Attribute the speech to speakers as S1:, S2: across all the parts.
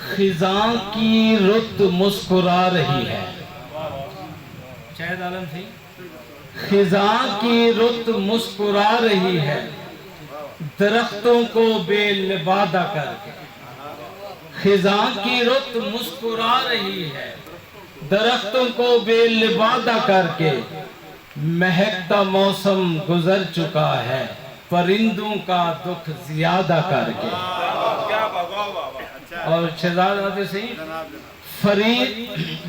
S1: خزاں کی رت مسکرا رہی ہے. شاہد عالم تھی. خزاں کی رت مسکرا رہی ہے درختوں کو بے لبادہ کر کے. خزاں کی رت مسکرا رہی ہے درختوں کو بے لبادہ کر کے. مہکتا موسم گزر چکا ہے پرندوں کا دکھ زیادہ کر کے. اور شہزاد آتے صحیح.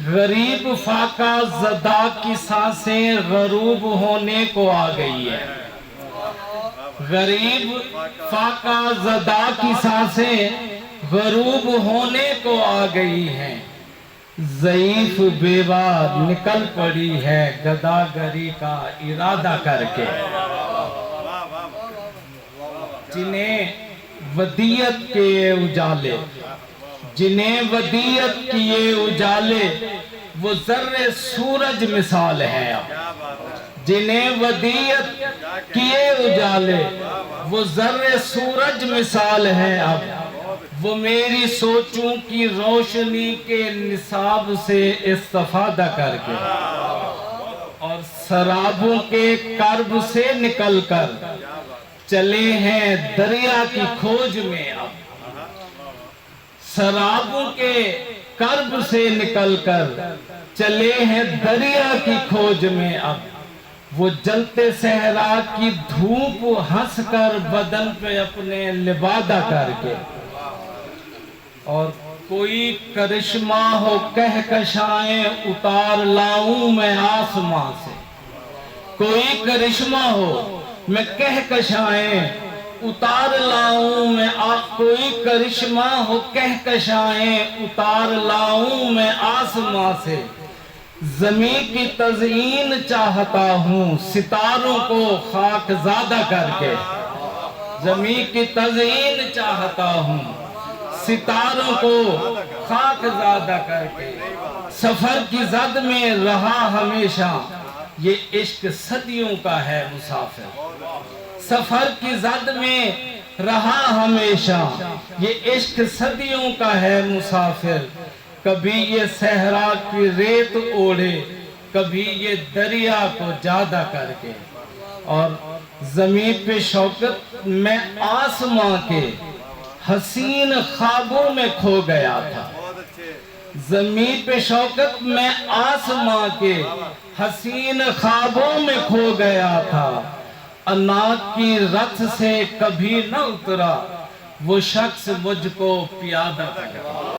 S1: غریب فاقہ زدہ کی سانسیں غروب ہونے کو آ گئی ہے. غریب فاقہ زدہ کی سانسیں غروب ہونے کو آ گئی ہیں. ضعیف بیوہ نکل پڑی ہے گداگری کا ارادہ کر کے. جنہیں ودیعت کے اجالے جنہیں ودیعت کیے اجالے وہ ذرے سورج مثال ہے. جنہیں ودیعت کیے اجالے وہ ذرے سورج مثال ہے. اب وہ میری سوچوں کی روشنی کے نصاب سے استفادہ کر کے اور سرابوں کے کرب سے نکل کر چلے ہیں دریا کی کھوج میں. اب سرابوں کے کرب سے نکل کر چلے ہیں دریا کی کھوج میں. اب وہ جلتے صحرا کی دھوپ ہنس کر بدن پہ اپنے لبادہ کر کے. اور کوئی کرشمہ ہو کہکشائیں اتار لاؤں میں آسمان سے. کوئی کرشمہ ہو میں کہکشائیں اتار لاؤں میں. کوئی کرشمہ ہو کہکشائیں اتار لاؤں میں آسمان سے. زمین کی تزئین چاہتا ہوں ستاروں کو خاک زادہ کر کے. زمین کی تزئین چاہتا ہوں ستاروں کو خاک زادہ کر کے. سفر کی زد میں رہا ہمیشہ یہ عشق صدیوں کا ہے مسافر. سفر کی زد میں رہا ہمیشہ یہ عشق صدیوں کا ہے مسافر. کبھی یہ صحرا کی ریت اوڑھے کبھی یہ دریا کو جادہ کر کے. اور زمین پہ شوکت میں آسماں کے حسین خوابوں میں کھو گیا تھا. زمین پہ شوکت میں آسماں کے حسین خوابوں میں کھو گیا تھا. اناق کی رتھ سے کبھی نہ اترا وہ شخص مجھ کو پیادہ کر کے.